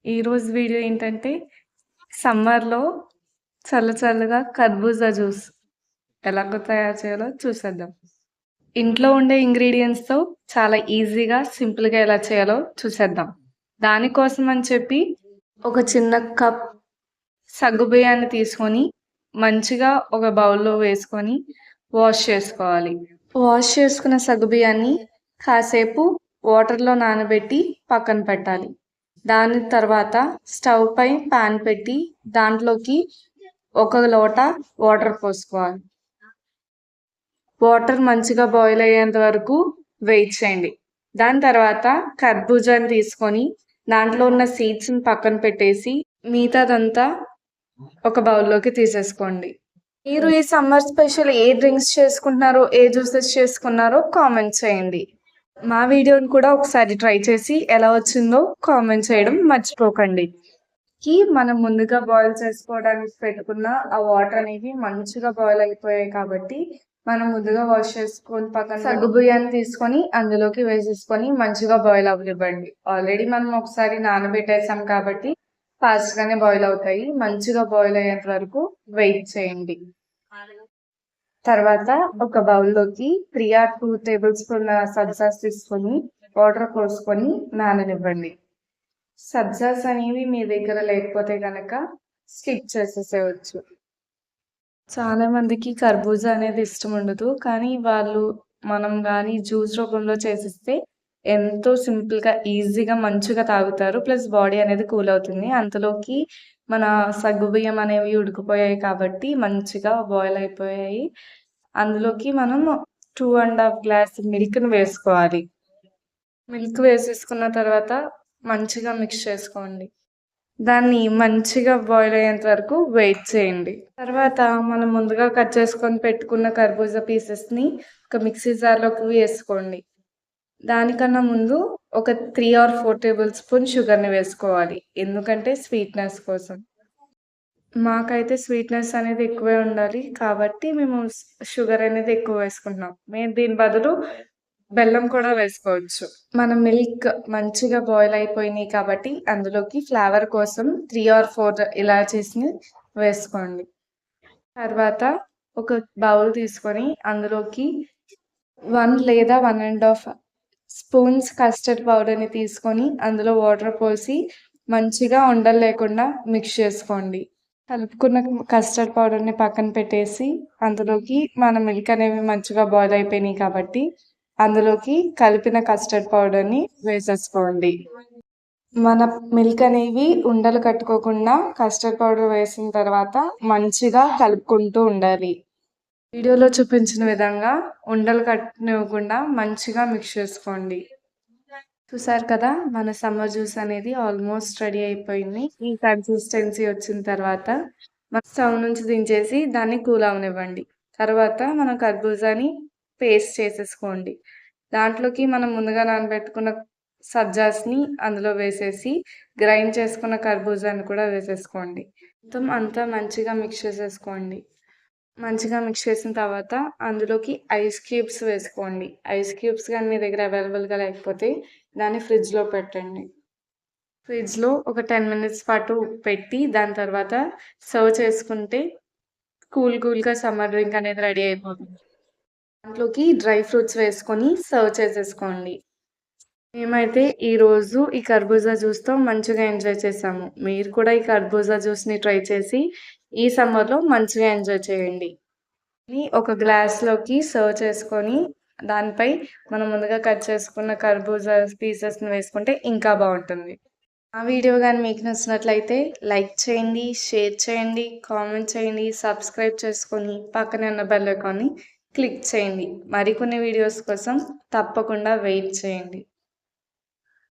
ఈరోజు వీడియో ఏంటంటే సమ్మర్‌లో చల్లగా కర్బూజా జ్యూస్ ఎలాగో తయారు చేయాలో చూసేద్దాం. ఇంట్లో ఉండే ఇంగ్రీడియెంట్స్‌తో చాలా ఈజీగా, సింపుల్‌గా ఎలా చేయాలో చూసేద్దాం. దానికోసం అని చెప్పి ఒక చిన్న కప్ సగ్గుబియ్యాన్ని తీసుకొని మంచిగా ఒక బౌల్‌లో వేసుకొని వాష్ చేసుకోవాలి. వాష్ చేసుకున్న సగ్గుబియ్యాన్ని కాసేపు వాటర్‌లో నానబెట్టి పక్కన పెట్టాలి. దాని తర్వాత స్టవ్ పై పాన్ పెట్టి దాంట్లోకి ఒక లోట వాటర్ పోసుకోవాలి. వాటర్ మంచిగా బాయిల్ అయ్యేంత వరకు వెయిట్ చేయండి. దాని తర్వాత కర్బూజాని తీసుకొని దాంట్లో ఉన్న సీడ్స్ని పక్కన పెట్టేసి మిగతాదంతా ఒక బౌల్లోకి తీసేసుకోండి. మీరు ఈ సమ్మర్ స్పెషల్ ఏ డ్రింక్స్ చేసుకుంటున్నారో, ఏ జ్యూసెస్ చేసుకున్నారో కామెంట్ చేయండి. మా వీడియోని కూడా ఒకసారి ట్రై చేసి ఎలా వచ్చిందో కామెంట్ చేయడం మర్చిపోకండి. మనం ముందుగా బాయిల్ చేసుకోవడానికి పెట్టుకున్న ఆ వాటర్ అనేవి మంచిగా బాయిల్ అయిపోయాయి కాబట్టి మనం ముందుగా వాష్ చేసుకొని పక్కన సగ్గుబియ్యాన్ని తీసుకొని అందులోకి వేసేసుకొని మంచిగా బాయిల్ అవ్వనివ్వండి. ఆల్రెడీ మనం ఒకసారి నానబెట్టేసాం కాబట్టి ఫాస్ట్ గానే బాయిల్ అవుతాయి. మంచిగా బాయిల్ అయ్యేంత వరకు వెయిట్ చేయండి. తర్వాత ఒక బౌల్లోకి 3 or 2 టేబుల్ స్పూన్ సబ్జాస్ తీసుకొని వాటర్ పోసుకొని నాననివ్వండి. సబ్జాస్ అనేవి మీ దగ్గర లేకపోతే కనుక స్కిప్ చేసేసేయచ్చు. చాలా మందికి కర్బూజా అనేది ఇష్టం ఉండదు. కానీ మనం కానీ జ్యూస్ రూపంలో చేసిస్తే ఎంతో సింపుల్గా ఈజీగా మంచిగా తాగుతారు. ప్లస్ బాడీ అనేది కూల్ అవుతుంది. అంతలోకి మన సగ్గుబియ్యం అనేవి ఉడికిపోయాయి కాబట్టి మంచిగా బాయిల్ అయిపోయాయి. అందులోకి మనం 2.5 గ్లాస్ మిల్క్ని వేసుకోవాలి. మిల్క్ వేసేసుకున్న తర్వాత మంచిగా మిక్స్ చేసుకోండి. దాన్ని మంచిగా బాయిల్ అయ్యేంత వరకు వెయిట్ చేయండి. తర్వాత మనం ముందుగా కట్ చేసుకొని పెట్టుకున్న కర్బూజా పీసెస్ని ఒక మిక్సీ జార్లోకి వేసుకోండి. దానికన్నా ముందు ఒక 3 or 4 టేబుల్ స్పూన్ షుగర్ని వేసుకోవాలి. ఎందుకంటే స్వీట్నెస్ కోసం. మాకైతే స్వీట్నెస్ అనేది ఎక్కువే ఉండాలి కాబట్టి మేము షుగర్ అనేది ఎక్కువ వేసుకుంటున్నాం. మేము దీని బదులు బెల్లం కూడా వేసుకోవచ్చు. మన మిల్క్ మంచిగా బాయిల్ అయిపోయినాయి కాబట్టి అందులోకి ఫ్లేవర్ కోసం 3 or 4 ఇలాచీస్ని వేసుకోండి. తర్వాత ఒక బౌల్ తీసుకొని అందులోకి 1 లేదా 1.5 స్పూన్స్ కస్టర్డ్ పౌడర్ని తీసుకొని అందులో వాటర్ పోసి మంచిగా ఉండలు లేకుండా మిక్స్ చేసుకోండి. కలుపుకున్న కస్టర్డ్ పౌడర్ని పక్కన పెట్టేసి అందులోకి మన మిల్క్ అనేవి మంచిగా బాయిల్ అయిపోయినాయి కాబట్టి అందులోకి కలిపిన కస్టర్డ్ పౌడర్ని వేసేసుకోండి. మన మిల్క్ అనేవి ఉండలు కట్టుకోకుండా కస్టర్డ్ పౌడర్ వేసిన తర్వాత మంచిగా కలుపుకుంటూ ఉండాలి. వీడియోలో చూపించిన విధంగా ఉండలు కట్టనివ్వకుండా మంచిగా మిక్స్ చేసుకోండి. చూసారు కదా, మన సమ్మర్ జ్యూస్ అనేది ఆల్మోస్ట్ రెడీ అయిపోయింది. ఈ కన్సిస్టెన్సీ వచ్చిన తర్వాత మన స్టవ్ నుంచి దించేసి దాన్ని కూల్ అవనివ్వండి. తర్వాత మనం కర్బూజాని పేస్ట్ చేసేసుకోండి. దాంట్లోకి మనం ముందుగా నానబెట్టుకున్న సబ్జాస్ని అందులో వేసేసి గ్రైండ్ చేసుకున్న కర్బూజాని కూడా వేసేసుకోండి. మొత్తం అంతా మంచిగా మిక్స్ చేసేసుకోండి. మంచిగా మిక్స్ చేసిన తర్వాత అందులోకి ఐస్ క్యూబ్స్ వేసుకోండి. ఐస్ క్యూబ్స్ కానీ మీ దగ్గర అవైలబుల్గా లేకపోతే దాన్ని ఫ్రిడ్జ్లో పెట్టండి. ఫ్రిడ్జ్లో ఒక 10 minutes పాటు పెట్టి దాని తర్వాత సర్వ్ చేసుకుంటే కూల్గా సమ్మర్ డ్రింక్ అనేది రెడీ అయిపోతుంది. దాంట్లోకి డ్రై ఫ్రూట్స్ వేసుకొని సర్వ్ చేసేసుకోండి. మేమైతే ఈరోజు ఈ కర్బూజా జ్యూస్తో మంచిగా ఎంజాయ్ చేసాము. మీరు కూడా ఈ కర్బూజా జ్యూస్ని ట్రై చేసి ఈ సమ్మర్లో మంచిగా ఎంజాయ్ చేయండి. ఒక గ్లాస్లోకి సర్వ్ చేసుకొని దానిపై మనం ముందుగా కట్ చేసుకున్న కర్బూజా పీసెస్ని వేసుకుంటే ఇంకా బాగుంటుంది. ఆ వీడియో కానీ మీకు నచ్చినట్లయితే లైక్ చేయండి, షేర్ చేయండి, కామెంట్ చేయండి, సబ్స్క్రైబ్ చేసుకొని పక్కనే ఉన్న బెల్ ఐకాన్ని క్లిక్ చేయండి. మరికొన్ని వీడియోస్ కోసం తప్పకుండా వెయిట్ చేయండి.